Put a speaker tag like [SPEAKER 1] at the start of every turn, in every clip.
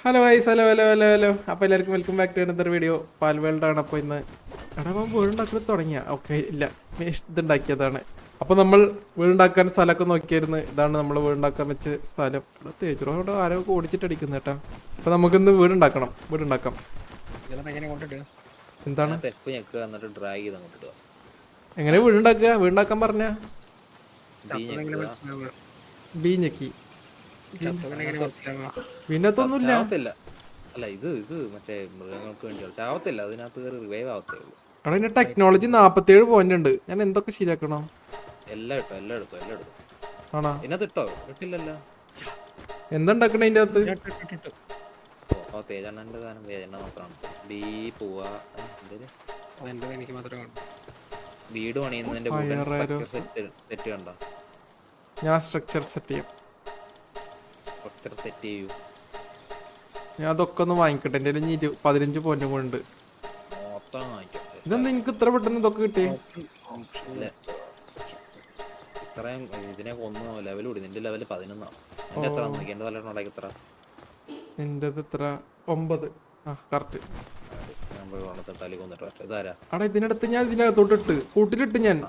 [SPEAKER 1] Hello guys, hello hello hello hello. അപ്പോൾ എല്ലാവർക്കും welcome back to another video. പാൽ വേൾഡാണ്. അപ്പോൾ ഇന്ന് അവൻ വീടുണ്ടാക്കി തുടങ്ങിയ ഓക്കെ ഇല്ല ഇതുണ്ടാക്കിയതാണ്. അപ്പോൾ നമ്മൾ വീടുണ്ടാക്കാൻ സ്ഥലമൊക്കെ നോക്കിയായിരുന്നു. ഇതാണ് നമ്മൾ വീടുണ്ടാക്കാൻ വെച്ച സ്ഥലം. ഇവിടെ തേജറോട് ആരോ ഓടിച്ചിട്ടടിക്കുന്നു കേട്ടോ. അപ്പോൾ നമുക്കിന്ന് വീടുണ്ടാക്കാം. എന്താണ് എങ്ങനെ വീടുണ്ടാക്കുക? വീടുണ്ടാക്കാൻ പറഞ്ഞ ബി ഞെക്കി വീണ്ടത്തൊന്നുമില്ല.
[SPEAKER 2] അല്ല ഇത് ഇത് മറ്റേ മൃഗങ്ങൾക്ക് വേണ്ടിയാണ്. ചാവത്തില്ല, അതിനകത്ത് കയറി റിവൈവ് ആവത്തേ ഉള്ളൂ.
[SPEAKER 1] അവിടെ എൻ്റെ ടെക്നോളജി 47 പോയിന്റ് ഉണ്ട്. ഞാൻ എന്തൊക്കെ ശരിയാക്കണോ?
[SPEAKER 2] എല്ലാം ഇട്ടോ, എല്ലാം എടുത്തോ, എല്ലാം എടുത്തോ.
[SPEAKER 1] ആണോ?
[SPEAKER 2] ഇതിനകത്ത് ഇട്ടോ? ഇട്ടില്ലല്ലോ.
[SPEAKER 1] എന്തുണ്ടാക്കണേ ഇതിന്റെ അകത്ത്?
[SPEAKER 2] ഓ തേജണ്ണന്റെ സാധനം തേജണ്ണ മാത്രമാണ്. ബീ പോവാ വീട് പണിയുന്നതിന്റെ തെറ്റ് കണ്ടോ?
[SPEAKER 1] ഞാൻ സ്ട്രക്ചർ സെറ്റ് ചെയ്യും.
[SPEAKER 2] സെറ്റ് ചെയ്യൂ.
[SPEAKER 1] ഞാൻ അതൊക്കെ ഒന്ന് വാങ്ങിക്കട്ടെ. എൻ്റെ 15 പോയിന്റ് കൊണ്ട് ഇതെന്താ എനിക്ക് ഇത്ര പെട്ടെന്ന് ഇതൊക്കെ കിട്ടിയേ?
[SPEAKER 2] ഇത്രയും ഇതിനെ കൊന്നു ലെവൽ കൂടി. നിന്റെ ലെവൽ 11 എന്റെ എത്ര എന്റെ തലയുടെ ഉണ്ടാക്കി എത്ര?
[SPEAKER 1] എന്റേത് എത്ര? 9. ആ കറക്റ്റ്.
[SPEAKER 2] തലി കൊന്നിട്ടോ ഇതാരാ?
[SPEAKER 1] അവിടെ ഇതിനടുത്ത് ഞാൻ ഇതിനകത്തോട്ടിട്ട് കൂട്ടിലിട്ട് ഞാൻ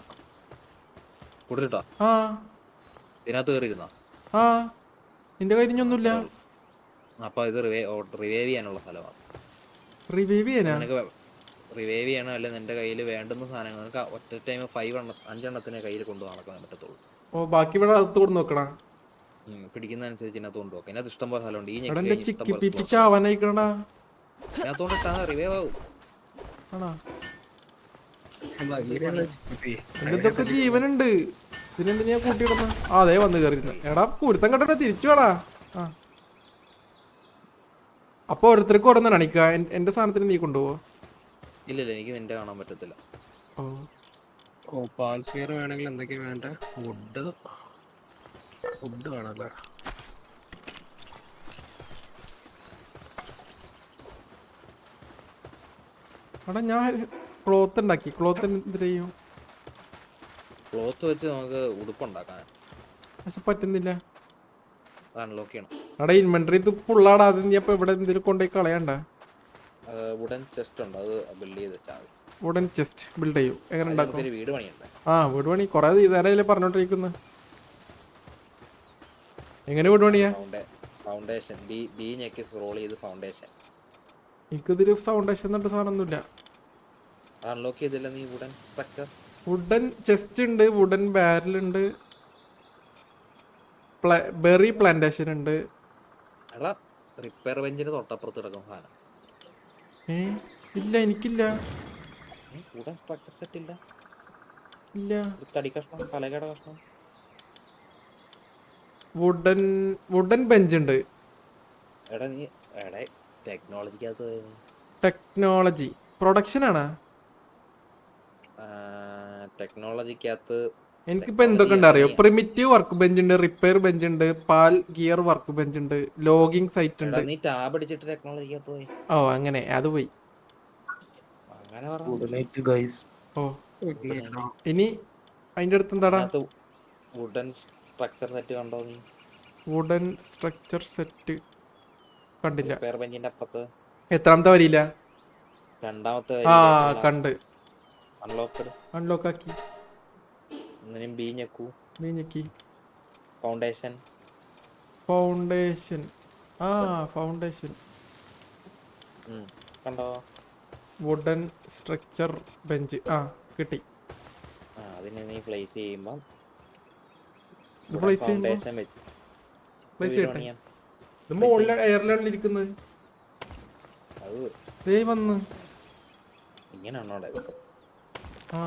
[SPEAKER 2] കൂടുതലിട്ടോ?
[SPEAKER 1] ആ
[SPEAKER 2] ഇതിനകത്ത് കയറിയിരുന്നോ?
[SPEAKER 1] ആ നിന്റെ കഴിഞ്ഞൊന്നുമില്ല.
[SPEAKER 2] അപ്പൊ ഇത് റിവൈവ് ചെയ്യാനുള്ള സ്ഥലമാണ്.
[SPEAKER 1] റിവൈവ് ചെയ്യാനാ?
[SPEAKER 2] റിവൈവ് ചെയ്യണം. അല്ലെ നിന്റെ കയ്യിൽ വേണ്ടുന്ന സാധനങ്ങൾ ഒറ്റ ടൈം 5 കയ്യിൽ കൊണ്ടു നടക്കാൻ പറ്റത്തുള്ളൂ.
[SPEAKER 1] ഓ ബാക്കി ഇവിടെ അകത്ത് കൊണ്ട് നോക്കണ
[SPEAKER 2] പിടിക്കുന്ന അനുസരിച്ച് ഇതിനകത്ത് കൊണ്ടുപോക്കാം. ഇതിനകത്ത് ഇഷ്ടം പോലെ സ്ഥലമുണ്ട്. ഈ ഇതിനകത്തോണ്ടിട്ടാ റിവൈവ് ആവും.
[SPEAKER 1] ഇതൊക്കെ ജീവനുണ്ട്. ഇതിനെന്ത് ഞാൻ കൂട്ടിയിടുന്ന? അതേ വന്ന് കയറിയിരുന്നു. എടാ കുരുത്തം കണ്ടോ തിരിച്ചു വേടാ. ആ അപ്പൊ ഓരോരുത്തർക്ക് ഓരോന്നാണ് അണിക്ക. എന്റെ സാധനത്തിന് നീ കൊണ്ടുപോവോ?
[SPEAKER 2] ഇല്ലല്ല, എനിക്ക് നിന്റെ കാണാൻ പറ്റത്തില്ല.
[SPEAKER 3] ഓ പാൽസ്ഫിയർ വേണമെങ്കിൽ എന്തൊക്കെയാ വേണ്ട? വുഡ് വേണല്ലേ?
[SPEAKER 1] അവിടെ ഞാൻ ക്ലോത്ത് ഉണ്ടാക്കി. ക്ലോത്ത് എന്ത് ചെയ്യും?
[SPEAKER 2] ക്ലോത്ത് വെച്ച് നമുക്ക് ഉടുപ്പുണ്ടാക്കാൻ.
[SPEAKER 1] പക്ഷെ പറ്റുന്നില്ല.
[SPEAKER 2] അൺലോക്ക് ചെയ്യണം.
[SPEAKER 1] അവിടെ ഇൻവെന്ററി ഇത് ഫുള്ളാടാ. അത് നീ അപ്പൊ ഇവിടെ എന്തെങ്കിലും കൊണ്ടുപോയി കളയണ്ട.
[SPEAKER 2] വുഡൻ ചെസ്റ്റ് ഉണ്ട്, അത് ബിൽഡ് ചെയ്ത് വെച്ചാൽ മതി.
[SPEAKER 1] വുഡൻ ചെസ്റ്റ് ബിൽഡ് ചെയ്യും. എങ്ങനെ ഉണ്ടാക്കും?
[SPEAKER 2] വീട് പണിയുണ്ട്.
[SPEAKER 1] ആ വീട് പണി കുറെ നേരമല്ലേ പറഞ്ഞോണ്ടിരിക്കുന്നു. എങ്ങനെ വീട് പണിയാ?
[SPEAKER 2] ഫൗണ്ടേഷൻ ബി ഞെക്കി സ്ക്രോൾ ചെയ്ത് ഫൗണ്ടേഷൻ.
[SPEAKER 1] എനിക്കിതില് ഫൗണ്ടേഷൻ എന്നിട്ട് സാധനമൊന്നുമില്ല.
[SPEAKER 2] അൺലോക്ക് ചെയ്തില്ല നീ വുഡൻ സ്ട്രക്ചർ?
[SPEAKER 1] വുഡൻ ചെസ്റ്റ് ഉണ്ട്, വുഡൻ ബാരൽ ഉണ്ട്, ബെറി പ്ലാന്റേഷൻ ഉണ്ട്.
[SPEAKER 2] എടാ റിപ്പയർ ബെഞ്ചിന് തൊട്ടപ്പുറത്ത് കിടക്കും സാധനം.
[SPEAKER 1] ഇല്ല എനിക്കില്ല.
[SPEAKER 2] വുഡൻ സ്ട്രക്ചർ സെറ്റ് ഇല്ല.
[SPEAKER 1] ഇല്ല.
[SPEAKER 2] തടി കഷ്ണം, പലകട കഷ്ണം.
[SPEAKER 1] വുഡൻ ബെഞ്ച് ഉണ്ട്.
[SPEAKER 2] എടാ നീ ടെക്നോളജിക്കകത്ത്
[SPEAKER 1] ടെക്നോളജി പ്രൊഡക്ഷൻ ആണ്.
[SPEAKER 2] ടെക്നോളജിക്കകത്ത്
[SPEAKER 1] എനിക്കിപ്പോ എന്തൊക്കെ ഉണ്ട് അറിയോ? പ്രിമിറ്റീവ് വർക്ക് ബെഞ്ച് ഉണ്ട്, റിപ്പയർ ബെഞ്ച് ഉണ്ട്, പാൽ ഗിയർ വർക്ക് ബെഞ്ച് ഉണ്ട്, ലോഗിങ് സൈറ്റ് ഉണ്ട്.
[SPEAKER 2] നീ ടാബ് അടിച്ചിട്ട് ടെക്നോളജിക്കകത്ത് പോയി.
[SPEAKER 1] ഓ അങ്ങനെ അത് പോയി.
[SPEAKER 2] അങ്ങനെ
[SPEAKER 1] ഓ ഇനി അതിന്റെ അടുത്ത് എന്താടാ?
[SPEAKER 2] വുഡൻ സ്ട്രക്ചർ സെറ്റ് കണ്ടോ നീ?
[SPEAKER 1] വുഡൻ സ്ട്രക്ചർ സെറ്റ് കണ്ടില്ല.
[SPEAKER 2] റിപ്പയർ ബെഞ്ചിന്റെ അപ്പുറത്ത്
[SPEAKER 1] എത്രാമത്തെ വരിയില്ല?
[SPEAKER 2] രണ്ടാമത്തെ.
[SPEAKER 1] ആ കണ്ട്. അൺലോക്ക് ആക്കി.
[SPEAKER 2] ബി ഞെക്കൂ.
[SPEAKER 1] ബി ഞെക്കി.
[SPEAKER 2] ഫൗണ്ടേഷൻ.
[SPEAKER 1] ആ ഫൗണ്ടേഷൻ
[SPEAKER 2] കണ്ടോ?
[SPEAKER 1] വുഡൻ സ്ട്രക്ചർ ബെഞ്ച് ആ കിട്ടി.
[SPEAKER 2] അതിനെ നീ പ്ലേസ് ചെയ്യുമ്പോൾ
[SPEAKER 1] എയർലൈനിൽ ഇരിക്കുന്നത് വന്ന്
[SPEAKER 2] ഇങ്ങനെയാണോ?
[SPEAKER 1] ആ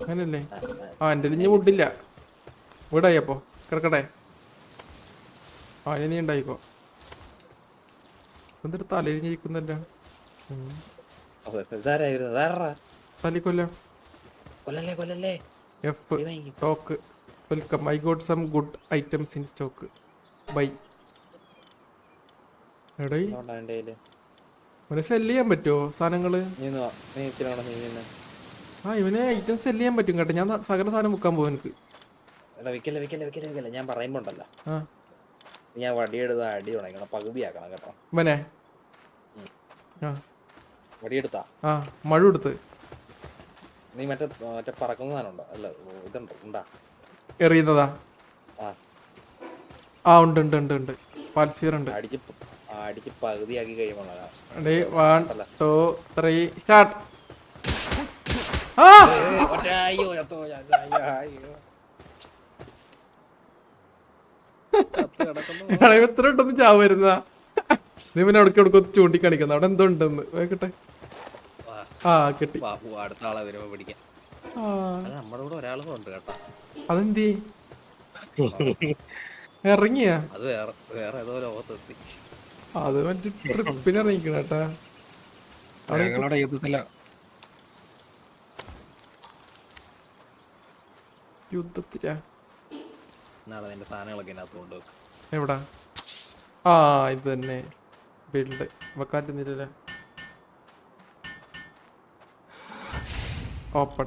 [SPEAKER 1] അങ്ങനല്ലേ? ആ എൻ്റെ ഇനി വുഡില്ല. വീടായി അപ്പോ കിടക്കട്ടെ. ആ ഇനി ഉണ്ടായിക്കോ. എന്നിട്ട് തലയിരിക്കുന്നല്ലോ. തലിക്കൊല്ലാം. എഫ് stock welcome. I got some good items in stock. Bye. എടേ അവനെ സെല് ചെയ്യാൻ പറ്റുമോ സാധനങ്ങള്? ആ ഇവനെ ഐറ്റം സെല് ചെയ്യാൻ പറ്റും കേട്ടോ. ഞാൻ സകല സാധനം വിൽക്കാൻ പോകും. എനിക്ക്
[SPEAKER 2] ഞാൻ പറയുമ്പോ ഉണ്ടല്ലോ, ഞാൻ വടിയെടുത്ത അടി തുടങ്ങണം, പകുതിയാക്കണം കേട്ടോ.
[SPEAKER 1] ഇവനെ ആ
[SPEAKER 2] വടിയെടുത്താ
[SPEAKER 1] ആ മഴ എടുത്ത്
[SPEAKER 2] നീ മറ്റേ മറ്റേ പറക്കുന്ന സാധനം ഉണ്ടോ? അല്ല ഇതുണ്ടോ ഉണ്ടാ?
[SPEAKER 1] എറിയുന്നതാ?
[SPEAKER 2] ആ
[SPEAKER 1] ആ ഉണ്ട് ഉണ്ട് ഉണ്ട് ഉണ്ട്. പാൽസ്ഫിയർ ഉണ്ട്.
[SPEAKER 2] അടിച്ച് പകുതിയാക്കി കഴിയുമ്പോൾ
[SPEAKER 1] റെഡി 1 2 3 സ്റ്റാർട്ട്. ആ എത്ര ഉണ്ടെന്ന് ചാവുന്നതാ. നീ പിന്നെ അവിടേക്ക് എവിടേക്ക് ചൂണ്ടിക്കാണിക്കുന്നു. അവിടെ എന്തോ ഉണ്ടെന്ന് നോക്കട്ടെ. ആ കിട്ടി.
[SPEAKER 2] അടുത്ത ആളെ വരുമ്പോ പിടിക്കാം. നമ്മുടെ കൂടെ ഒരാളും ഉണ്ട് കേട്ടോ.
[SPEAKER 1] അതെന്തി ഇറങ്ങിയ?
[SPEAKER 2] അത് വേറെ ഏതോ ലോകത്തെത്തി.
[SPEAKER 1] അത് മറ്റേ ട്രിപ്പിന് ഇറങ്ങിക്കണ കേട്ടാ.
[SPEAKER 3] ഞങ്ങളുടെ യുദ്ധത്തില
[SPEAKER 1] യുദ്ധത്തിലാ?
[SPEAKER 2] നാളെ നിന്റെ സാധനങ്ങളൊക്കെ ഇതിനകത്ത് കൊണ്ടുവെക്കും.
[SPEAKER 1] എവിടാ? ആ ഇത് തന്നെ ബിൽഡ് വെക്കാറ്റുന്നില്ല. ഓപ്പൺ.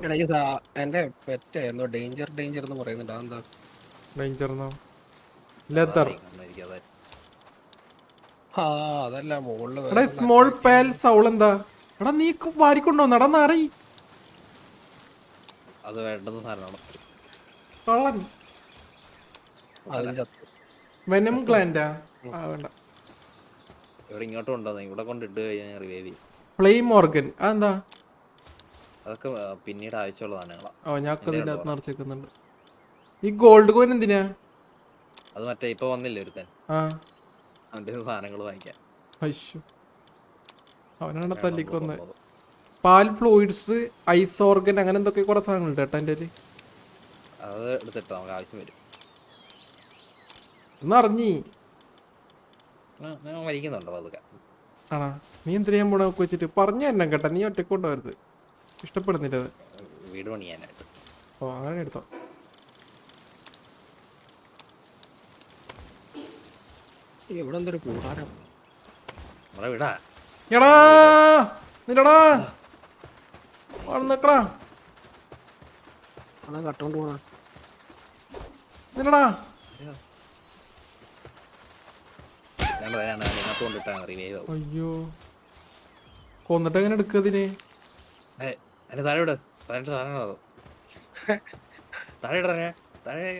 [SPEAKER 3] എന്റെ പെറ്റ് എന്തോ ഡേഞ്ചർ എന്ന് പറയുന്നുണ്ട്. അതെന്താ
[SPEAKER 1] ഡേഞ്ചർന്നോ? ലെതർ.
[SPEAKER 3] അതല്ല മുകളില്
[SPEAKER 1] എടാ സ്മോൾ പാൽ സൗൾ എന്താ? എടാ നീ വാരിക്കൊണ്ടോ നടന്നറി?
[SPEAKER 2] അത് വേണ്ടുന്ന സാധനമാണ്.
[SPEAKER 1] കള്ളൻ. വെനം ഗ്ലാൻഡാ? ആ വേണ്ട.
[SPEAKER 2] ഇവിടെ ഇങ്ങോട്ടും ഉണ്ടോ? ഇവിടെ കൊണ്ടിട്ട് കഴിഞ്ഞാൽ റിവൈവ് ചെയ്യും.
[SPEAKER 1] ഫ്ലെയിം ഓർഗൻ അതെന്താ?
[SPEAKER 2] അതൊക്കെ പിന്നീട് ആവശ്യമുള്ള സാധനങ്ങളാ.
[SPEAKER 1] ഓ ഞാൻ ഇതിനകത്ത് നിറച്ചേക്കുന്നുണ്ട്. ഈ ഗോൾഡ് കോയിൻ എന്തിനാ?
[SPEAKER 2] അത് മറ്റേ ഇപ്പൊ വന്നില്ലേ ഒരുത്തൻ,
[SPEAKER 1] ആ
[SPEAKER 2] അവന്റെ സാധനങ്ങൾ വാങ്ങിക്കാൻ.
[SPEAKER 1] അയ്യോ അവനാണ് തല്ലിക്കൊന്ന്. പാൽ ഫ്ലൂയിഡ്സ്, ഐസ് ഓർഗൻ, അങ്ങനെ എന്തൊക്കെ കുറെ സാധനങ്ങളുണ്ട് കേട്ടോ എൻ്റെ കയ്യില്.
[SPEAKER 2] അത് എടുത്തിട്ടോ നമുക്ക് ആവശ്യം വരും.
[SPEAKER 1] ഒന്ന് അറിഞ്ഞി
[SPEAKER 2] ഞാൻ വലിക്കുന്നുണ്ടോ അതൊക്കെ?
[SPEAKER 1] ആണോ? നീ എന്തിനാ പോണ നോക്കി വെച്ചിട്ട് പറഞ്ഞു തന്നെ കേട്ടോ. നീ ഒറ്റ കൊണ്ടുവരുത്, ഇഷ്ടപ്പെടുന്നില്ല അത്.
[SPEAKER 2] വീട് പണിയാനായിട്ട്.
[SPEAKER 1] ഓ അങ്ങനെ എടുത്തോ.
[SPEAKER 3] ഇവിടെ എന്തൊരു കൂടാരം.
[SPEAKER 2] നമ്മുടെ വീടാ.
[SPEAKER 1] എടാ നിന്നടാ നിക്കടാ
[SPEAKER 3] അതാ കട്ടോണ്ട് പോണ
[SPEAKER 1] നിന്നടാ.
[SPEAKER 2] ഇതിനകത്ത് കൊണ്ടിട്ടാ റിവൈവ് ആവും.
[SPEAKER 1] അയ്യോ കൊന്നിട്ട് എങ്ങനെ എടുക്കതിന്?
[SPEAKER 2] അതിന്റെ താഴെ വിട്. സാധനങ്ങളോ താഴെ ഇടേ താഴെ.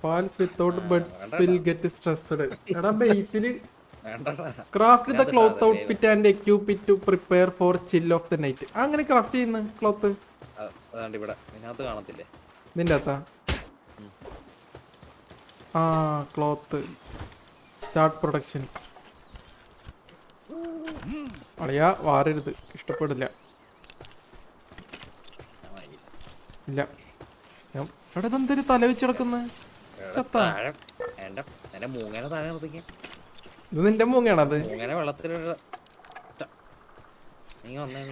[SPEAKER 1] Pals without buds will get stressed. എടാ ബേസിൽ
[SPEAKER 2] വേണ്ടടാ.
[SPEAKER 1] Craft the cloth outfit and equip it to prepare for chill of the night. അങ്ങനെ ക്രാഫ്റ്റ് ചെയ്യുന്ന ക്ലോത്ത്
[SPEAKER 2] അതാണ്ട് ഇവിടെ ഇതിനകത്ത് കാണത്തില്ലേ?
[SPEAKER 1] നിന്റെ അകത്താ? ആ ക്ലോത്ത് സ്റ്റാർട്ട് പ്രൊഡക്ഷൻ. അളിയാ വാരരുത്, ഇഷ്ടപ്പെടില്ല. ഇല്ല ഞാൻ എവിടെ എന്തൊരു തല വെച്ച് കിടക്കുന്ന ചത്ത.
[SPEAKER 2] എന്റെ മൂങ്ങനെ താഴെ നിർത്തിക്കാൻ.
[SPEAKER 1] ഇത് നിന്റെ മൂങ്ങയാണത്?
[SPEAKER 2] മൂങ്ങനെ വെള്ളത്തിലുള്ള നീ വന്നേ.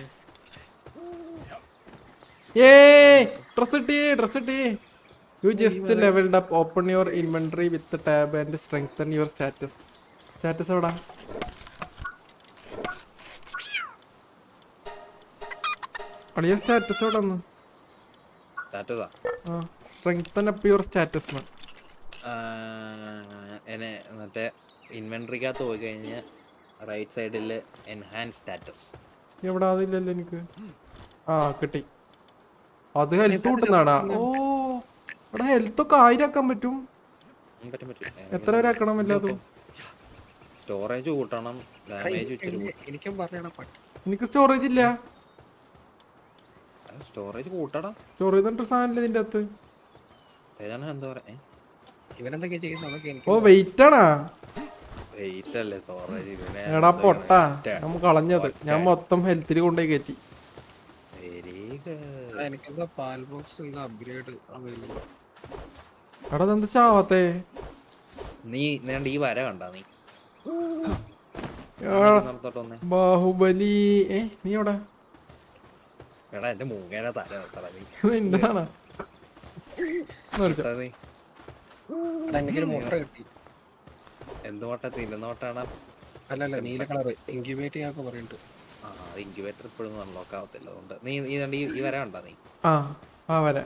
[SPEAKER 1] ഡ്രസ് കിട്ടി. You just levelled up. Open your inventory with tab and strengthen your status. Status എവിടാ? അളിയ സ്റ്റാറ്റസ് എവിടെ ഒന്ന്? Strengthen up your status.
[SPEAKER 2] എന്നെ മറ്റേ ഇൻവെന്ററിക്കകത്ത് പോയി കഴിഞ്ഞാൽ റൈറ്റ് സൈഡിൽ എൻഹാൻസ് സ്റ്റാറ്റസ്.
[SPEAKER 1] എവിടെ? അതില്ലല്ലോ എനിക്ക്. ആ കിട്ടി. അത് ഹെൽത്ത് കൂട്ടുന്നതാണാ? ഓ ഇവിടെ ഹെൽത്ത് ഒക്കെ 1000 ആക്കാൻ പറ്റും. എത്ര വരെ ആക്കണം? എല്ലാതും
[SPEAKER 2] സ്റ്റോറേജ് കൂട്ടണം, ഡാമേജ്
[SPEAKER 3] എനിക്കും പറയണ പട്ടി.
[SPEAKER 1] എനിക്ക് സ്റ്റോറേജ് ഇല്ല.
[SPEAKER 2] സ്റ്റോറേജ് കൂട്ടടാ.
[SPEAKER 1] സ്റ്റോറേജ് എന്നിട്ട് സാധനം ഇതിന്റെ അകത്ത്.
[SPEAKER 2] എന്താ പറയാ?
[SPEAKER 3] ഇവനെന്തൊക്കെയാ ചെയ്യുന്നത്?
[SPEAKER 1] ഓ വെയിറ്റ് ആണാ?
[SPEAKER 2] വെയിറ്റ് അല്ലേ സ്റ്റോറേജ്.
[SPEAKER 1] എടാ പൊട്ടാ നമുക്ക് കളഞ്ഞത്. ഞാൻ മൊത്തം ഹെൽത്തിൽ കൊണ്ടുപോയി കയറ്റി.
[SPEAKER 3] എനിക്കെന്താ പാൽ ബോക്സ് അപ്ഗ്രേഡ് അവൈലബിൾ.
[SPEAKER 1] എടാ എന്താ ചാവാത്തേ?
[SPEAKER 2] നീ ഈ വര കണ്ടാ? നീ
[SPEAKER 1] ബാഹുബലി. നീ എവിടെ?
[SPEAKER 2] എടാ എന്റെ മൂങ്ങേനെ തല
[SPEAKER 1] എന്താണ്
[SPEAKER 3] എനിക്കൊരു മുട്ട കിട്ടി.
[SPEAKER 2] എന്ത് മുട്ട? തിന്നുന്നോട്ടാണ്?
[SPEAKER 3] അല്ലല്ല നീല കളർ ഇൻക്യുബേറ്റ് ഒക്കെ പറയുന്നുണ്ട്.
[SPEAKER 2] ഇൻക്യുബേറ്റർ ഇപ്പോഴും അൺലോക്ക് ആവത്തില്ല. അതുകൊണ്ട് നീ ഈ വര കണ്ടാ? നീ
[SPEAKER 1] ആ വര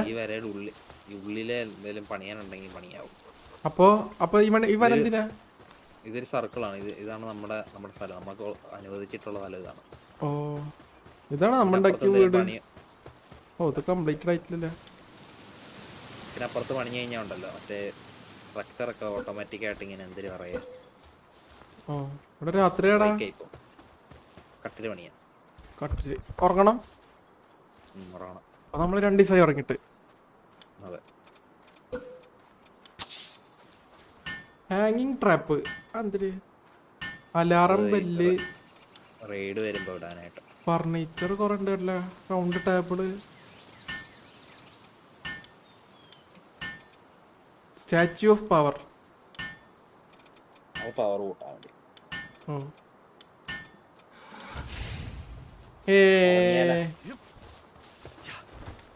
[SPEAKER 2] ഈ വരയുടെ ഉള്ളിലെ എന്തെങ്കിലും പണിയാനുണ്ടെങ്കിൽ പണിയാവും.
[SPEAKER 1] അപ്പൊ ഇവൻ എന്തിനാ?
[SPEAKER 2] ഇതൊരു സർക്കിളാണ്. ഇതാണ് നമ്മുടെ സ്ഥലം. നമുക്ക് അനുവദിച്ചിട്ടുള്ള സ്ഥലം ഇതാണ്.
[SPEAKER 1] ഓ ഇതാണ്
[SPEAKER 2] പിന്നെ
[SPEAKER 1] നമ്മണ്ടാക്കിയ
[SPEAKER 2] അപ്പുറത്ത് എന്തെങ്കിലും
[SPEAKER 1] വീട്.
[SPEAKER 2] പണി
[SPEAKER 1] ഓ ഇത് കംപ്ലീറ്റഡ് ആയിട്ടില്ലല്ലേ?
[SPEAKER 2] പിന്നെ അപ്പുറത്ത് പണി കഴിഞ്ഞാൽ ഉണ്ടല്ലോ മറ്റേ ട്രക്ടറൊക്കെ ഓട്ടോമാറ്റിക് ആയിട്ട് ഇങ്ങനെ എന്തിനു പറയാ
[SPEAKER 1] ഓ ഇവിടെ രാത്രിയാടാ.
[SPEAKER 2] ഇപ്പം കട്ടില് പണിയാ.
[SPEAKER 1] കട്ടില് ഉറങ്ങണം.
[SPEAKER 2] ഉറങ്ങണം.
[SPEAKER 1] അപ്പൊ നമ്മള് 2 ദിവസമായി ഉറങ്ങിട്ട്.
[SPEAKER 2] അതെ.
[SPEAKER 1] ഹാങ്ങിങ് ട്രാപ്പ് എന്തില്? അലാറം ബെല്ല്
[SPEAKER 2] റെയ്ഡ് വരുമ്പോ ഇടാനായിട്ട്.
[SPEAKER 1] ഫർണിച്ചർ കുറെ ഉണ്ടല്ലേ. Round table, statue of power.
[SPEAKER 2] അത് പവർ കൂട്ടാൻ വേണ്ടി.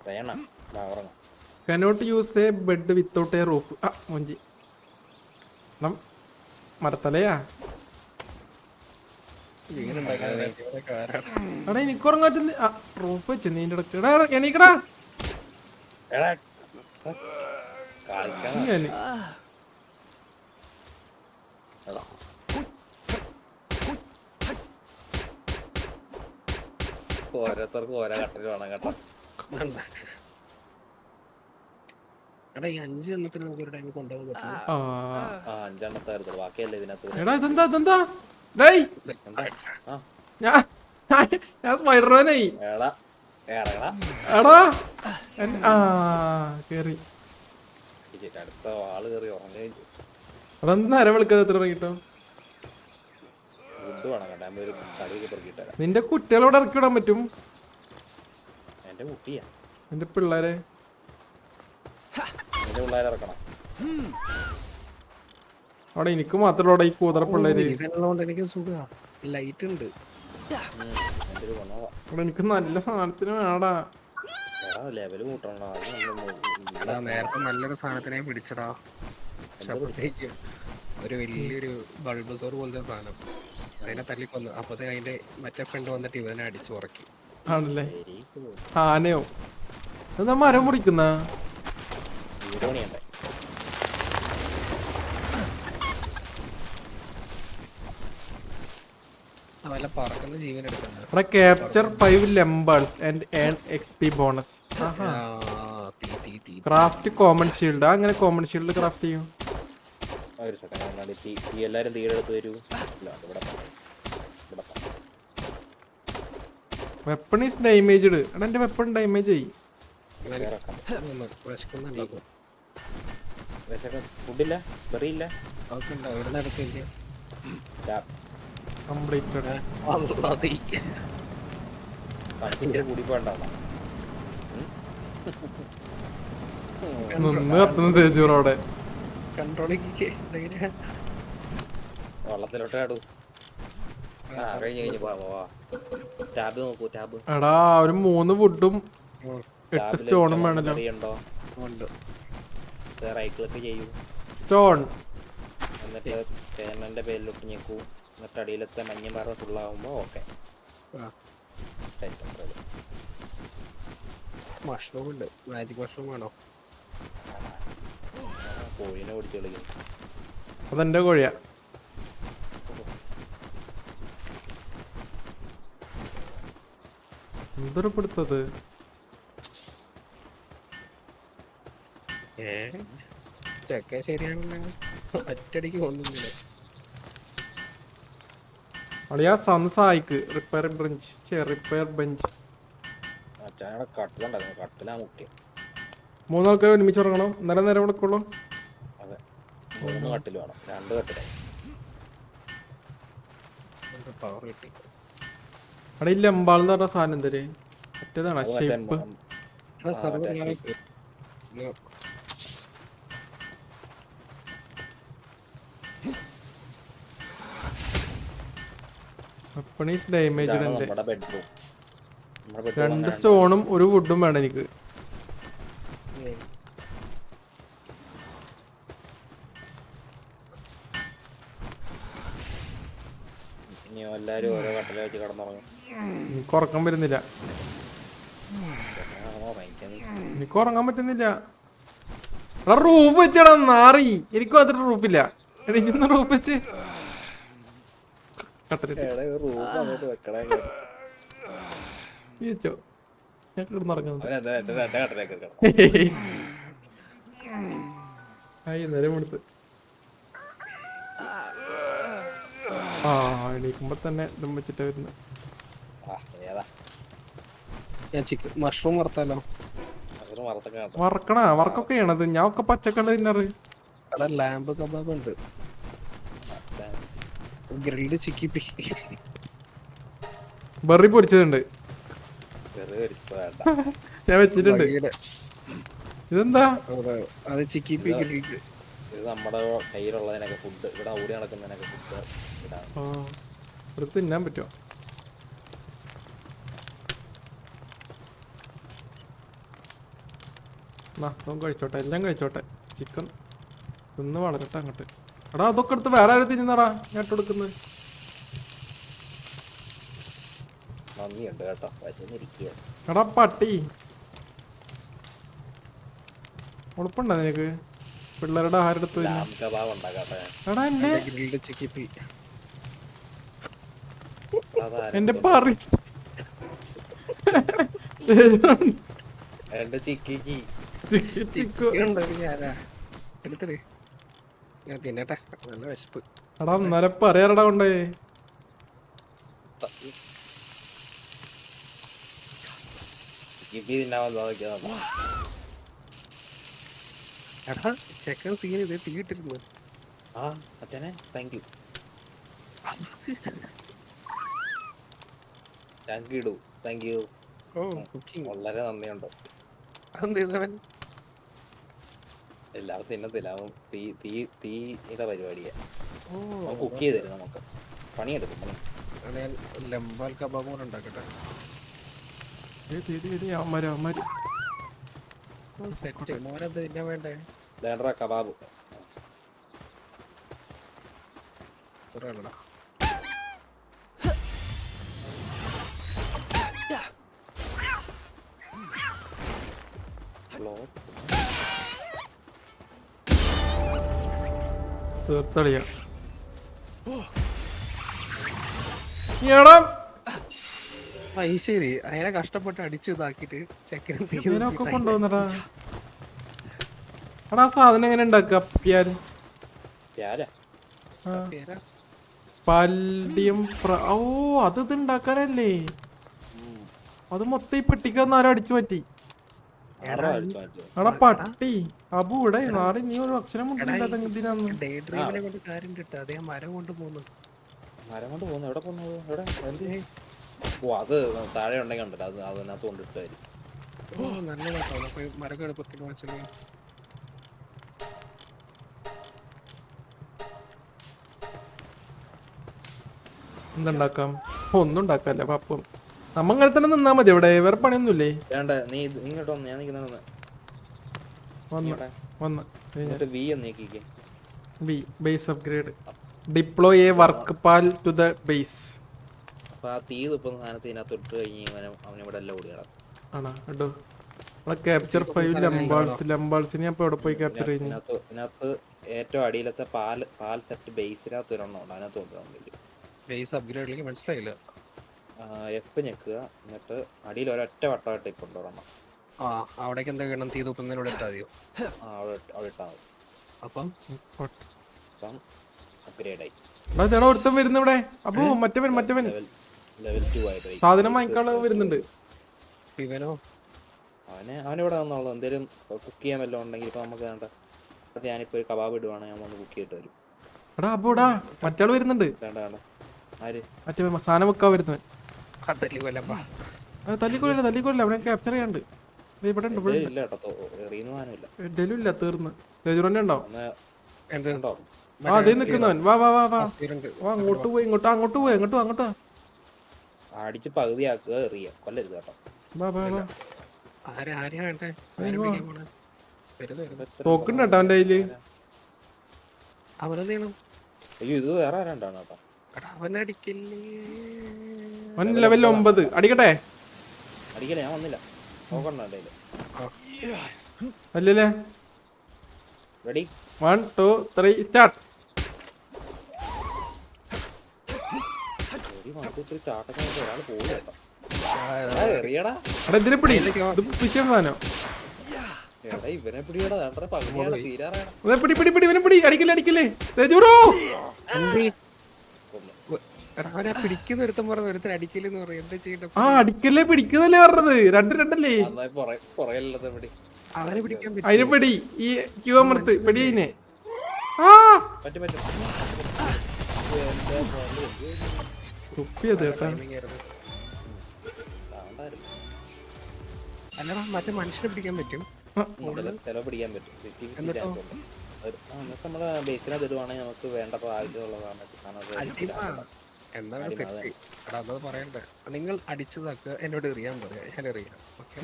[SPEAKER 2] വേണം ഉറങ്ങാം.
[SPEAKER 1] Cannot use a bed without a roof. മൊഞ്ചി മരത്തലയാ. എടാ എനിക്ക് ഉറങ്ങാൻ പറ്റുന്ന റൂഫ് വെച്ച് നീന്റെ ഇടക്ക് എണീക്കടാ.
[SPEAKER 2] കളിക്കാൻ ഓരോരുത്തർക്കും ഓരോ കട്ടിൽ വേണം കേട്ടോ.
[SPEAKER 3] എടാ ഈ 5 എണ്ണത്തിന് നമുക്ക് ഒരു ടൈം കൊണ്ടുപോകാൻ പറ്റും.
[SPEAKER 2] 5 എണ്ണത്തായിരുന്നു ബാക്കിയല്ലേ ഇതിനകത്ത്.
[SPEAKER 1] എടാ ഇതെന്താ ഡേയ് ഞാൻ സ്പൈഡർമാനായി.
[SPEAKER 2] എടാ ഇറങ്ങടാ.
[SPEAKER 1] എടാ കേറി.
[SPEAKER 2] അടുത്ത ആള് കയറി ഉറങ്ങുകയും ചെയ്യും.
[SPEAKER 1] അതെന്താ അര വിളിക്കാതെ എത്ര ഇറങ്ങിട്ടോ?
[SPEAKER 2] ഫുഡ് വേണം കേട്ടോ. ഞാൻ ഒരു കടിയൊക്കെ പെറുക്കിട്ടരാം.
[SPEAKER 1] നിന്റെ കുട്ടികളോട് ഇറക്കി വിടാൻ പറ്റും?
[SPEAKER 2] എന്റെ കുട്ടിയാ.
[SPEAKER 1] നിന്റെ പിള്ളേരെ
[SPEAKER 2] എന്റെ പിള്ളേരെ ഇറക്കണം.
[SPEAKER 1] അവിടെ എനിക്ക് മാത്രമല്ല ഈ കൂതറ പിള്ളേര്.
[SPEAKER 3] ഇതുള്ളതുകൊണ്ട് എനിക്ക് സുഖാ. ലൈറ്റ് ഉണ്ട്.
[SPEAKER 1] അവിടെ എനിക്ക് നല്ല സാധനത്തിന് വേടാ.
[SPEAKER 2] ലെവല് കൂട്ടണോ?
[SPEAKER 3] നേരത്തെ നല്ലൊരു സാധനത്തിനെ പിടിച്ചടാ. ഒരു വലിയൊരു ബൾബ് സോർ പോലത്തെ സാധനം അതിനെ തല്ലിക്കൊന്നു. അപ്പത്തെ അതിന്റെ മറ്റേ ഫ്രണ്ട് വന്നിട്ട് ഇവനെ അടിച്ചു ഉറക്കി.
[SPEAKER 1] ആണല്ലേ? ആനയോ? എന്താ മരം മുറിക്കുന്ന?
[SPEAKER 3] വല്ല പറക്കുന്ന ജീവൻ എടുക്കുന്നത്.
[SPEAKER 1] ഇവിടെ capture 5 lumbers and earn XP bonus. Craft common shield. അങ്ങനെ കോമൺ ഷീൽഡ് ക്രാഫ്റ്റ് ചെയ്യും.
[SPEAKER 2] ഒരു സെക്കൻഡ്. എല്ലാരും തീരെടുത്ത് വരൂ.
[SPEAKER 1] Weapon is damaged. എടാ എന്റെ വെപ്പൺ ഡാമേജ് ആയി.
[SPEAKER 2] ഫുഡില്ല, വെറിയില്ല.
[SPEAKER 1] കംപ്ലീറ്റഡ്.
[SPEAKER 2] കൂടി പോണ്ടാവണം.
[SPEAKER 1] നിന്ന് കത്തുന്ന തേജൂറോടെ
[SPEAKER 2] വെള്ളത്തിലോട്ട് ആടൂ. കഴിഞ്ഞ് ടാബ് നോക്കൂ. ടാബ്
[SPEAKER 1] എടാ ഒരു 3 വുഡും 8 സ്റ്റോണും വേണല്ലോ.
[SPEAKER 2] റൈറ്റ് ക്ലിക്ക് ചെയ്യൂ.
[SPEAKER 1] സ്റ്റോൺ
[SPEAKER 2] എന്നിട്ട് തേനന്റെ പേരിലോട്ട് ഞെക്കൂ. എന്നിട്ട് അടിയിലത്തെ മഞ്ഞ പാറ ഫുള്ളാവുമ്പോ ഓക്കെ.
[SPEAKER 3] മഷ്റൂം ഉണ്ട്. മാജിക് മഷ്റൂം വേണോ?
[SPEAKER 2] കോഴിനെ ഓടിച്ച് കളിക്കുന്നു.
[SPEAKER 1] അതെന്റെ കോഴിയാ. എന്തൊരു പിടുത്തത്.
[SPEAKER 3] ചെക്ക ശരിയാണല്ലോ. ഒറ്റടിക്ക് കൊണ്ടുന്നില്ല.
[SPEAKER 1] അളിയാ സംസായിക്ക് റിപ്പയർ ബെഞ്ച്. റിപ്പയർ ബെഞ്ച്
[SPEAKER 2] കട്ടിലുണ്ടായിരുന്നു. കട്ടിലാ മുഖ്യം.
[SPEAKER 1] 3 ആൾക്കാർ ഒരുമിച്ച് ഇറങ്ങണം. നേരം കൊടുക്കുള്ളൂ.
[SPEAKER 2] അതെ 3 കട്ടിൽ വേണം. 2 കട്ടിലായി.
[SPEAKER 3] പവർ കിട്ടി.
[SPEAKER 1] അവിടെ ഈ ലംബാളെന്ന് പറഞ്ഞ സാധനം എന്തര് മറ്റേതാണ് ഷേപ്പ്. Weapon is damaged. ഉണ്ട് 2 സ്റ്റോണും 1 വുഡും വേണം എനിക്ക്.
[SPEAKER 2] എല്ലാരും ഓരോ കട്ടില വെച്ച് കിടന്നുറങ്ങും.
[SPEAKER 1] എനിക്ക് ഉറക്കം വരുന്നില്ല. എനിക്ക് ഉറങ്ങാൻ പറ്റുന്നില്ല. എടാ റൂഫ് വെച്ചടാ നാറി. എനിക്കും അത്ര റൂഫില്ല. എണീച്ചൊന്ന് റൂഫ് വെച്ച് കട്ടലിട്ട്
[SPEAKER 2] റൂം അങ്ങോട്ട് വെക്കണേ.
[SPEAKER 1] വെച്ചോ. ഞാൻ കിടന്നുറങ്ങുന്നുണ്ട്.
[SPEAKER 2] അവനെന്താ എന്റെ കട്ടലേക്ക് വെക്കണം.
[SPEAKER 1] നേരം എടുത്ത് ആ എണീക്കുമ്പോ തന്നെ ഇതും വെച്ചിട്ടാ വരുന്നത്.
[SPEAKER 2] ആ ഏതാ
[SPEAKER 3] ഞാൻ ചിക്കൻ മഷ്റൂം വറുത്താലോ?
[SPEAKER 2] അത് മറത്തൊക്കെ കേട്ടോ.
[SPEAKER 1] വറക്കണ വർക്കൊക്കെ ചെയ്യണത് ഞാൻ ഒക്കെ പച്ചക്കണ്ട തിന്നറ്.
[SPEAKER 3] അവിടെ ലാമ്പ് കബാബ് ഉണ്ട്, ഗ്രിൽഡ് ചിക്കി പി.
[SPEAKER 1] ബെറി പൊരിച്ചതുണ്ട്,
[SPEAKER 2] വെറുതെ ഒരിക്കലും വേണ്ട.
[SPEAKER 1] ഞാൻ വെച്ചിട്ടുണ്ട്. ഇതെന്താ
[SPEAKER 3] അത് ചിക്കി പി ഗ്രിൽഡ്.
[SPEAKER 2] ഇത് നമ്മുടെ കയ്യിലുള്ളതിനൊക്കെ ഫുഡ്, ഇവിടെ ഓടി നടക്കുന്നതിനൊക്കെ ഫുഡ് ഇതാണ്.
[SPEAKER 1] ആ എടുത്ത് തിന്നാൻ പറ്റുമോ? കഴിച്ചോട്ടെ, എല്ലാം കഴിച്ചോട്ടെ. ചിക്കൻ തിന്ന് വളരട്ടെ അങ്ങോട്ട്. എടാ അതൊക്കെ എടുത്ത് വേറെ ആരും തിന്നടാ, ഞാൻ ഇട്ടെടുക്കുന്നത്.
[SPEAKER 2] നന്ദിയുണ്ട് കേട്ടോ, വിശന്നിരിക്കുക.
[SPEAKER 1] എടാ പട്ടി ഉളപ്പുണ്ടോ നിനക്ക് പിള്ളേരുടെ ആഹാരം എടുത്ത് തിന്നാൻ?
[SPEAKER 2] ലാം കബാബ് ഉണ്ടാക്കാട്ടെ.
[SPEAKER 1] എടാ എന്നെ
[SPEAKER 3] ഗ്രിൽഡ് ചിക്കി പി.
[SPEAKER 1] എന്റെ പറി
[SPEAKER 2] എന്റെ ചിക്കിക്ക്
[SPEAKER 3] എടുത്തത് ഞാൻ തിന്നട്ടെ, നല്ല വിശപ്പ്.
[SPEAKER 1] എടാ ഇന്നലെ പറയാറടാ കൊണ്ടേ.
[SPEAKER 2] ചിക്കി തിന്നാൻ നോക്കിയതാ.
[SPEAKER 3] എടാ ചെക്കൻ സീൻ ഇത് തീയിട്ടിരുന്നു.
[SPEAKER 2] ആ അച്ഛനെ താങ്ക് യു. Thank you.
[SPEAKER 3] ഓ കുക്കിംഗ്
[SPEAKER 2] വളരെ നന്ദിയുണ്ട്.
[SPEAKER 3] അതെന്തവൻ
[SPEAKER 2] എല്ലാവരും തിന്നത്തില്ല, അവൻ തീയുടെ പരിപാടിയാ.
[SPEAKER 3] ഓ
[SPEAKER 2] അവൻ കുക്ക് ചെയ്ത് തരും നമുക്ക്, പണിയെടുക്കും പണി.
[SPEAKER 3] ഞാൻ ലംബാൽ കബാബ് കൂടെ ഉണ്ടാക്കട്ടെ.
[SPEAKER 1] അവന്മാര് അവന്മാര്
[SPEAKER 3] സെറ്റ് മോനെന്ത് തിന്നാൻ വേണ്ടേ?
[SPEAKER 2] വേണ്ട കബാബ്.
[SPEAKER 3] ഒരാളടാ
[SPEAKER 1] തീർത്തളിയാ. എടാ
[SPEAKER 3] ശരി, അതിനെ കഷ്ടപ്പെട്ട് അടിച്ചു ഇതാക്കിട്ട് ചെക്കനും
[SPEAKER 1] ഇവനൊക്കെ കൊണ്ടുവന്നടാ. എടാ സാധനം എങ്ങനെ ഉണ്ടാക്കുക? പ്യാര്
[SPEAKER 2] ഞാനാ
[SPEAKER 1] പാൽഡിയം ഓ അത് ഇത് ഉണ്ടാക്കാനല്ലേ? അത് മൊത്തം ഈ പെട്ടിക്കന്ന് ആരും അടിച്ചു പറ്റി. എടാ പട്ടി അബു ഇവിടെ നാളെ നീ ഒരു അക്ഷരം മുട്ടില്ലാത്ത
[SPEAKER 3] ഡേ ഡ്രീമിനെ കൊണ്ട് കാര്യം കിട്ടും. അതേ മരം കൊണ്ട് പോകുന്നു.
[SPEAKER 2] മരം കൊണ്ട് പോകുന്നു. എവിടെ പോകുന്നു? എവിടെ? ഓ അത് താഴെ ഉണ്ടെങ്കിൽ ഉണ്ടല്ലോ, അത് അതിനകത്ത് കൊണ്ടിട്ടായിരിക്കും.
[SPEAKER 3] നല്ലതാട്ടോ, മരം എളുപ്പത്തിന് വെച്ചത്.
[SPEAKER 1] എന്തുണ്ടാക്കാം? ഒന്നും ഉണ്ടാക്കാല്ലേ പപ്പം. നമ്മ ഇങ്ങനെ തന്നെ നിന്നാ മതി, ഇവിടെ വേറെ പണിയൊന്നുമില്ലേ?
[SPEAKER 2] വേണ്ട, നീ ഇങ്ങോട്ട് വന്ന്, ഞാൻ നിൽക്കുന്ന
[SPEAKER 1] വന്ന്
[SPEAKER 2] വി ഒന്ന് നീക്കിക്കേ.
[SPEAKER 1] Base upgrade deploy a work pal to the base.
[SPEAKER 2] അപ്പൊ ആ തീ തുപ്പുന്ന സാധനത്ത് ഇതിനകത്ത് ഇട്ട് കഴിഞ്ഞ് അവനിവിടെ എല്ലാം ഓടിയാണ്.
[SPEAKER 1] ആണോ കേട്ടോ? നമ്മളെ ക്യാപ്ചർ 5 ലംബാൾസിനെ അപ്പൊ എവിടെ പോയി ക്യാപ്ചർ ചെയ്യുന്നു?
[SPEAKER 2] ഇതിനകത്ത് ഏറ്റവും അടിയിലത്തെ പാൽ സെറ്റ് ബേസിനകത്ത് ഒരെണ്ണം ഉണ്ട്, അതിനകത്ത് കൊണ്ടുവന്നില്ല.
[SPEAKER 3] ബേസ് അപ്ഗ്രേഡിലേക്ക് മനസ്സിലായില്ല.
[SPEAKER 2] എഫ് ഞെക്കുക, എന്നിട്ട് അടിയിൽ ഒരൊറ്റ വട്ടമായിട്ട് ഇപ്പൊ കൊണ്ടുവരണം.
[SPEAKER 3] ആ അവിടേക്ക് എന്താ വേണം? തീ തൂക്കുന്നതിലൂടെ ഇട്ടാ മതിയോ?
[SPEAKER 2] അവിടെ ഇട്ടാൽ മതി.
[SPEAKER 3] അപ്പം
[SPEAKER 2] അപ്ഗ്രേഡ് ആയി.
[SPEAKER 1] ചേട്ടാ ഒരുത്തം വരുന്നു ഇവിടെ. അപ്പൊ മറ്റവൻ
[SPEAKER 2] ലെവൽ 2 ആയിട്ട്
[SPEAKER 1] സാധനം വാങ്ങിക്കാളെ വരുന്നുണ്ട്.
[SPEAKER 3] ഇവനോ?
[SPEAKER 2] അവനിവിടെ വന്നോളൂ. എന്തേലും കുക്ക് ചെയ്യാൻ വല്ലതും ഉണ്ടെങ്കിൽ ഇപ്പൊ നമുക്ക് വേണ്ട. ഞാനിപ്പോ ഒരു കബാബ് ഇടുവാണ്, ഞാൻ വന്ന് കുക്ക് ചെയ്തിട്ട് വരും.
[SPEAKER 1] എടാ അപ്പോടാ മറ്റാള് വരുന്നുണ്ട്.
[SPEAKER 2] വേണ്ട വേണ്ട. ആര്?
[SPEAKER 1] മറ്റേ സാധനം വെക്കാൻ വരുന്നവൻ. തല്ലിക്കൊല്ല അവിടെ ക്യാപ്ചർ ചെയ്യാണ്ട്. ഇവിടെ ഉണ്ട്
[SPEAKER 2] ഇല്ല കേട്ടോ, എറിയുന്ന സാധനമില്ല.
[SPEAKER 1] ഡെലും ഇല്ല, തീർന്ന്. രജുറന്നെ ഉണ്ടോ?
[SPEAKER 2] ഉണ്ടോ?
[SPEAKER 1] ആ അതേ നിക്കുന്നവൻ. വാ വാ വാ വാ വാ അങ്ങോട്ട് പോയി അങ്ങോട്ടോ
[SPEAKER 2] അടിച്ച് പകുതിയാക്കുക, എറിയ, കൊല്ലരുത് കേട്ടോ.
[SPEAKER 1] വാ വാ വാ തോക്കുണ്ട് കേട്ടോ അവന്റെ കയ്യില്.
[SPEAKER 2] അയ്യോ ഇത് വേറെ ആരാണ്ടാണ് കേട്ടോ.
[SPEAKER 1] അവൻ ലെവൽ 9 അടിക്കട്ടെ.
[SPEAKER 2] അടിക്കല, ഞാൻ വന്നില്ല. നോക്കണ്ട
[SPEAKER 1] അല്ലല്ലേ
[SPEAKER 2] റെഡി
[SPEAKER 1] 1 2 3 സ്റ്റാർട്ട്.
[SPEAKER 2] ചാട്ടൊക്കെ ഒരാൾ പോയി കേട്ടോ. എറിയടാ
[SPEAKER 1] എടാ ഇതിനെ പിടി. ഇത് വിഷയം സാധനം.
[SPEAKER 2] എടാ ഇവനെ പിടിയടാ പകുതിയാണ് തീരാറാണ്.
[SPEAKER 1] ഇവനെ പിടി പിടി പിടി ഇവനെ പിടി. അടിക്കല്ലേ തേജൂറോ.
[SPEAKER 3] അവനെ പിടിക്കുന്ന ഒരുത്തം പറഞ്ഞ ഒരുത്തൻ അടിക്കലെന്ന് പറയും. എന്താ ചെയ്യണ്ട?
[SPEAKER 1] ആ അടിക്കല്ലേ പിടിക്കുന്നല്ലേ പറഞ്ഞത്. രണ്ടല്ലേ
[SPEAKER 2] പുറകിലുള്ളത് പിടി.
[SPEAKER 3] അവനെ പിടിക്കാൻ പറ്റും.
[SPEAKER 1] അതിനെ പിടി. ഈ ക്യൂ അമർത്ത് പിടി അതിനെ. ആ
[SPEAKER 2] പറ്റും
[SPEAKER 1] തുപ്പിയത് കേട്ടാ.
[SPEAKER 3] അല്ലടാ മറ്റേ മനുഷ്യനെ പിടിക്കാൻ പറ്റും.
[SPEAKER 2] ചിലവ് പിടിക്കാൻ പറ്റും. നമ്മള് ബേസിനകത്ത് ഇടുവാണെങ്കിൽ നമുക്ക് വേണ്ടപ്പോ ആവശ്യമുള്ള
[SPEAKER 3] എന്താണ് തെറ്റ്? എടാ അത് പറയണ്ടേ. നിങ്ങൾ അടിച്ചതൊക്കെ എന്നോട് എറിയാൻ പറയാം. ഞാൻ എറിയാം. ഓക്കെ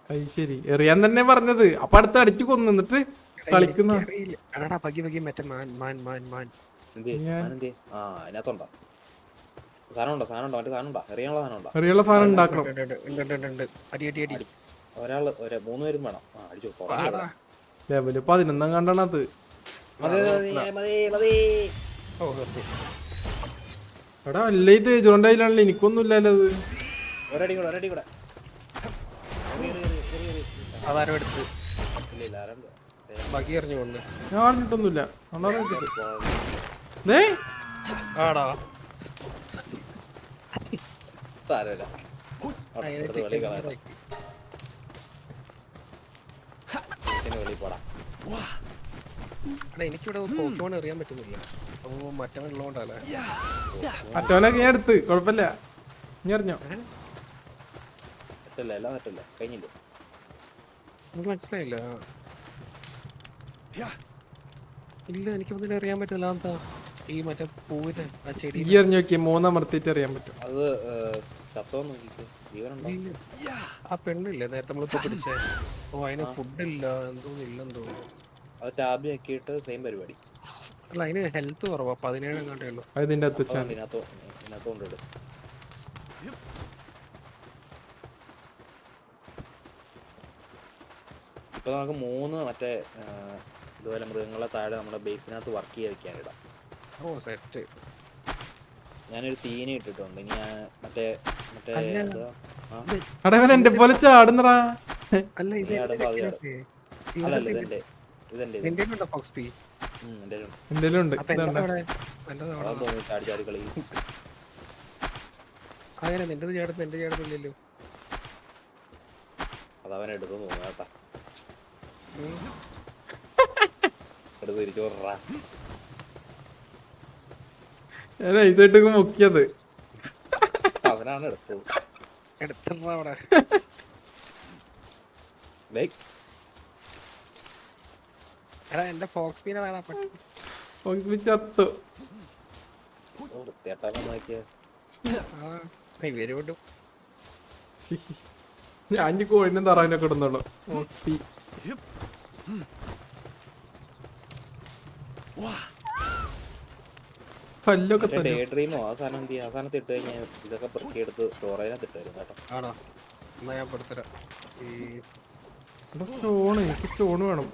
[SPEAKER 1] അത് ശരി എറിയാൻ തന്നെ പറഞ്ഞത്. അപ്പൊ അടുത്ത് അടിച്ചു കൊന്നു എന്നിട്ട് കളിക്കുന്ന.
[SPEAKER 3] എടാ പകി മറ്റേ മാൻ
[SPEAKER 2] അതിനകത്തുണ്ടോ സാധനം ഉണ്ടോ മറ്റേ സാധനം ഉണ്ടോ എറിയാനുള്ള സാധനം ഉണ്ടോ?
[SPEAKER 1] എറിയുള്ള സാധനം ഉണ്ടാക്കണം.
[SPEAKER 3] അടി
[SPEAKER 2] ഒരാള് 3 പേരും വേണം. അടിച്ചു
[SPEAKER 1] ലെവല് 11 കണ്ടാണത്. എടാ അല്ല ഇത് തേജുറിന്റെ കയ്യിലാണല്ലോ. എനിക്കൊന്നും ഇല്ലല്ലോ അത്.
[SPEAKER 2] ഒരടി കൂടെ
[SPEAKER 3] അതാരും എടുത്ത് ബഗി എറിഞ്ഞുകൊണ്ട്
[SPEAKER 1] ഞാൻ അറിഞ്ഞിട്ടൊന്നുമില്ല.
[SPEAKER 3] ആടാ
[SPEAKER 2] സാരമില്ല.
[SPEAKER 3] എനിക്കിവിടെ പോക്കോൺ എറിയാൻ പറ്റുന്നില്ല. അപ്പൊ മറ്റവൻ ഉള്ളതുകൊണ്ടല്ലേ.
[SPEAKER 1] മറ്റവനൊക്കെ ഞാൻ എടുത്ത് കുഴപ്പമില്ല. നീ അറിഞ്ഞോ?
[SPEAKER 2] എല്ലാം തെറ്റല്ലേ കഴിഞ്ഞില്ലേ?
[SPEAKER 3] നമുക്ക് മനസ്സിലായില്ല. ഇല്ല എനിക്കൊന്നും അറിയാൻ പറ്റില്ല. എന്താ ഈ മറ്റേ പൂവിന്റെ ആ ചെടി
[SPEAKER 1] ഈ അറിഞ്ഞു നോക്കിയ 3 അമർത്തിട്ട് അറിയാൻ പറ്റും.
[SPEAKER 2] അത് ജീവനുണ്ടോ?
[SPEAKER 3] ആ പെണ്ണില്ലേ നേരത്തെ നമ്മളിപ്പോ പിടിച്ചേ? ഓ അതിന് ഫുഡില്ല എന്തോന്നില്ലെന്തോ.
[SPEAKER 2] അത് ടാബ് ആക്കിയിട്ട് സെയിം പരിപാടി.
[SPEAKER 3] അല്ല അതിന് ഹെൽത്ത് കുറവാ. 17 എങ്ങാണ്ടേ ഉള്ളൂ.
[SPEAKER 1] അതിന്റെ അകത്ത് വെച്ചാൽ
[SPEAKER 2] ഇതിനകത്തോണ്ട് ഇപ്പൊ നമുക്ക് 3 മറ്റേ ഇതുപോലെ മൃഗങ്ങളെ താഴെ നമ്മുടെ ബേസിനകത്ത് വർക്ക് ചെയ്യാൻ വെക്കാനിടാം.
[SPEAKER 3] ഓ സെറ്റ്.
[SPEAKER 2] ഞാനൊരു തീനി ഇട്ടിട്ടുണ്ട്. ഇനി മറ്റേ
[SPEAKER 1] അടവൻ എന്റെ പോലെ ചാടുന്നറാ.
[SPEAKER 3] അല്ല ഇത്
[SPEAKER 1] എന്തേലും ഉണ്ട്.
[SPEAKER 2] ചാടി കളി
[SPEAKER 3] അങ്ങനെ നിന്റെ ചേട്ടൻ എന്റെ ചേട്ടനില്ലല്ലോ.
[SPEAKER 2] അതവൻ എടുത്തു തോന്നുന്നു കേട്ടാ. എടുത്ത് തിരിച്ചു വിടറാ.
[SPEAKER 1] നൈസായിട്ടൊക്കെ മുക്കിയത്
[SPEAKER 2] അവനാണ് എടുത്തത്.
[SPEAKER 3] എടുത്തിടാ അവിടെ. എടാ എന്റെ ഫോക്സ് പീനെ വേണം.
[SPEAKER 1] ചത്തു.
[SPEAKER 2] വൃത്തിയായിട്ടാണ് നോക്കിയത്.
[SPEAKER 3] ഇവരോട്ടും
[SPEAKER 1] ഞാൻ കോഴിനും തറാനൊക്കെ ഇടുന്നുള്ളു. കല്ലൊക്കെ
[SPEAKER 2] ഡേ ഡ്രീമോ ആ സാധനം എന്ത് ചെയ്യും? ആ സാധനത്ത് ഇട്ട് കഴിഞ്ഞാൽ ഇതൊക്കെ പെറുക്കിയെടുത്ത് സ്റ്റോറേജിനകത്ത് ഇട്ട് തരും കേട്ടോ.
[SPEAKER 3] ആണോ? എന്നാ ഞാൻ പെടുത്തരാം.
[SPEAKER 1] സ്റ്റോണ് എനിക്ക് സ്റ്റോൺ വേണം.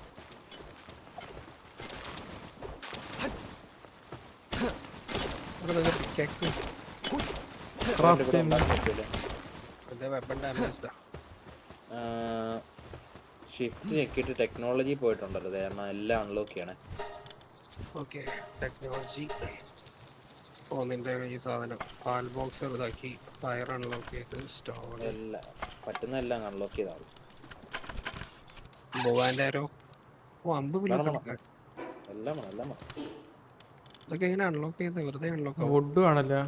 [SPEAKER 2] ഷിഫ്റ്റ് ഞെക്കിയിട്ട് ടെക്നോളജി പോയിട്ടുണ്ടല്ലോ. കാരണം എല്ലാം അൺലോക്ക് ചെയ്യണേ.
[SPEAKER 3] Okay technology. ഓ നിന്റെ ഈ സാധനം പാൽ ബോക്സ് ഇതാക്കി ഫയർ അൺലോക്ക് ചെയ്ത് സ്റ്റോൺ
[SPEAKER 2] എല്ലാം പറ്റുന്ന എല്ലാം അൺലോക്ക് ചെയ്താൽ
[SPEAKER 3] ബോവാൻ്റെ ആരോ. ഓ 50
[SPEAKER 2] എല്ലാം
[SPEAKER 3] ഇതൊക്കെ എങ്ങനെ അൺലോക്ക് ചെയ്ത് വെറുതെ അൺലോക്ക്
[SPEAKER 1] വുഡ് ആണല്ലോ.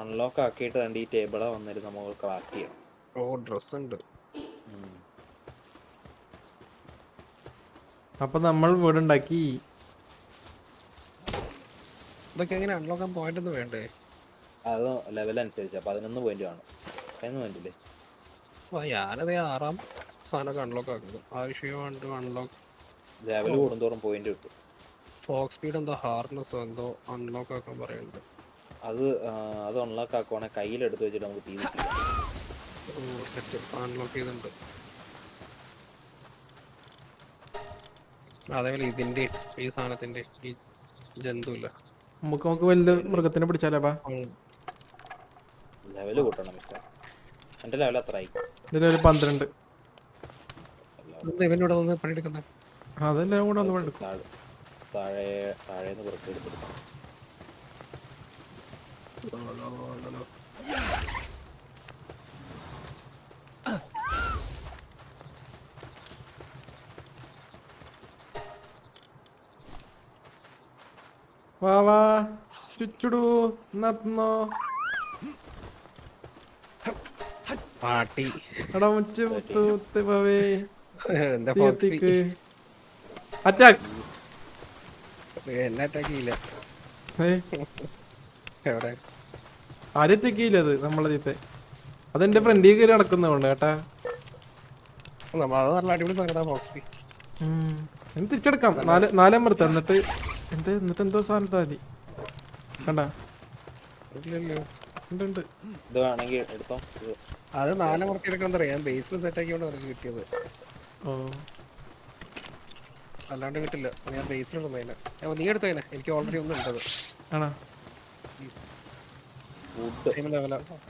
[SPEAKER 2] അൺലോക്ക് ആക്കിയിട്ട് വേണ്ട ഈ ടേബിളെ വന്നിട്ട് നമുക്ക് ക്രാഫ്റ്റ് ചെയ്യണം.
[SPEAKER 3] ഓ ഡ്രസ് ഉണ്ട്.
[SPEAKER 1] അപ്പൊ നമ്മൾ വീടുണ്ടാക്കി.
[SPEAKER 3] ഇതൊക്കെ എങ്ങനെ അൺലോക്ക് ആൻ പോയിന്റ് ഒന്നും വേണ്ടേ?
[SPEAKER 2] അത് ലെവൽ അനുസരിച്ച് 11 പോയിന്റ് കാണും. 11 പോയിന്റില്ലേ?
[SPEAKER 3] ഞാനത് 6ാം സാധനമൊക്കെ അൺലോക്ക് ആക്കുന്നു. ആവശ്യമുണ്ട് അൺലോക്ക്.
[SPEAKER 2] ലെവൽ കൂടുന്തോറും പോയിന്റ് കിട്ടും.
[SPEAKER 3] ഫോക്സ് സ്പീഡ് എന്തോ ഹാർനെസ് എന്തോ അൺലോക്ക് ആക്കാൻ പറയുന്നുണ്ട്.
[SPEAKER 2] അത് അൺലോക്ക് ആക്കുവാണെങ്കിൽ കയ്യിലെടുത്ത് വെച്ചിട്ട് നമുക്ക് തീ
[SPEAKER 3] സെറ്റ് അൺലോക്ക് ചെയ്തിട്ടുണ്ട്. അതേപോലെ ഇതിന്റെ ഈ സാധനത്തിന്റെ ഈ ജന്തു ഇല്ല.
[SPEAKER 1] നമുക്ക് വലുത് മൃഗത്തിനെ പിടിച്ചാലേ
[SPEAKER 2] ലെവല് കൂട്ടണം മിസ്റ്റർ. എന്റെ ലെവൽ അത്ര ആയി.
[SPEAKER 1] ഇതിലൊരു 12.
[SPEAKER 3] ഇവനോട് ഒന്ന് പണിയെടുക്കുന്നത്.
[SPEAKER 1] അതെല്ലാം കൂടെ ഒന്ന് എടുക്കും.
[SPEAKER 2] താഴേന്ന് പുറത്ത് എടുത്തെടുക്കണം.
[SPEAKER 1] വാ ചുച്ചുടു നന്നോ
[SPEAKER 3] പാട്ടി
[SPEAKER 1] എടാ മുച്ചു മുത്ത് വാവേ
[SPEAKER 3] എന്താ
[SPEAKER 1] തീർത്തിക്ക് അറ്റാക്ക്.
[SPEAKER 3] എന്നെ അറ്റാക്ക് ചെയ്യില്ല. എവിടെ
[SPEAKER 1] ആരും അറ്റാക്ക് ചെയ്യില്ല. അത് നമ്മളെ ജീത്തെ അതെന്റെ ഫ്രണ്ടിൽ കയറി നടക്കുന്നതുകൊണ്ട് കേട്ടാ.
[SPEAKER 3] അത് നല്ല അടിപൊളി സാധനം ഫോക്സി.
[SPEAKER 1] എന്ത് തിരിച്ചെടുക്കാം. നാലാം മറുത്ത് എന്നിട്ട് എന്തോ സാധനം മതി കണ്ടാ. ഉണ്ട്
[SPEAKER 2] ഇത് വേണമെങ്കിൽ എടുത്തോ.
[SPEAKER 3] അത് 4 മുറക്കിടക്കാൻ എന്താ പറയാ, ഞാൻ ബേസിൽ സെറ്റ് ആക്കിയോണ്ട് നിനക്ക് കിട്ടിയത്.
[SPEAKER 1] ഓ
[SPEAKER 3] അല്ലാണ്ട് കിട്ടില്ല. ഞാൻ ബേസിൽ ഇടുന്നതിനെ നീ എടുത്തതിനെ. എനിക്ക് ഓൾറെഡി ഒന്നും ഉണ്ടത്.
[SPEAKER 1] ആണോ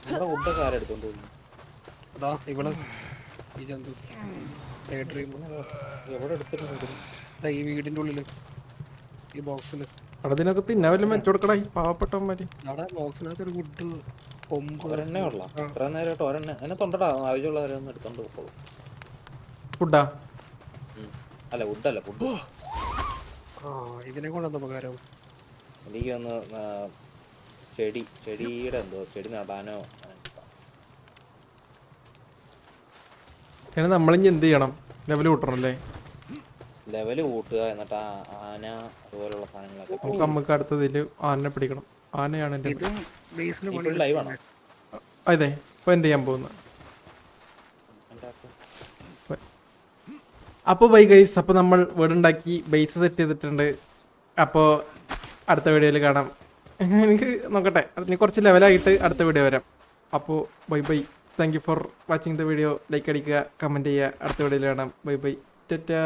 [SPEAKER 2] നമ്മുടെ വുഡൊക്കെ ആരെടുത്തോണ്ട് പോകുന്നു?
[SPEAKER 3] അതാ ഇവിടെ ഈ ജന്തു
[SPEAKER 2] എവിടെ എടുത്തിട്ടുണ്ട്?
[SPEAKER 3] ഈ വീടിന്റെ ഉള്ളില് ഈ ബോക്സില്.
[SPEAKER 1] അതിനൊക്കെ തിന്നാ വല്ലതും വെച്ചുകൊടുക്കടായി പാവപ്പെട്ടവന്മാര്.
[SPEAKER 3] അവിടെ ബോക്സിനകത്ത് ഒരു വുഡ് കൊമ്പ്
[SPEAKER 2] ഒരെണ്ണേ ഉള്ള. ഇത്ര നേരമായിട്ട് ഒരെണ്ണ എന്നെ തൊണ്ടടാ. ആവശ്യമുള്ളവരൊന്നും എടുത്തോണ്ട് പോക്കോളൂ.
[SPEAKER 1] ഫുഡാ?
[SPEAKER 2] അല്ല വുഡല്ല, ഫുഡ്.
[SPEAKER 3] ഇതിനെ കൊണ്ടെന്താ ഉപകാരം?
[SPEAKER 2] എനിക്ക് ഒന്ന് ചെടിയുടെ എന്തോ ചെടി നടാനോ.
[SPEAKER 1] നമ്മളിഞ്ഞ് എന്ത് ചെയ്യണം? ലെവല് കൂട്ടണല്ലേ?
[SPEAKER 2] ലെവല് കൂട്ടുക, എന്നിട്ട് ആന അതുപോലുള്ള സാധനങ്ങളൊക്കെ.
[SPEAKER 1] നമുക്ക് അടുത്തതില് ആനനെ പിടിക്കണം. ആനയാണ് എന്റെ
[SPEAKER 2] ലൈവ് ആണോ?
[SPEAKER 1] അതെ ഇപ്പൊ എന്ത് ചെയ്യാൻ പോകുന്നത്. അപ്പോൾ ബൈ ഗൈസ്. അപ്പോൾ നമ്മൾ വീടുണ്ടാക്കി ബേസ് സെറ്റ് ചെയ്തിട്ടുണ്ട്. അപ്പോൾ അടുത്ത വീഡിയോയിൽ കാണാം. എനിക്ക് നോക്കട്ടെ, നീ കുറച്ച് ലെവലായിട്ട് അടുത്ത വീഡിയോ വരാം. അപ്പോൾ bye bye. Thank you for watching the video. Like അടിക്കുക, കമൻറ്റ് ചെയ്യുക. അടുത്ത വീഡിയോയിൽ കാണാം. Bye bye. ടാറ്റാ.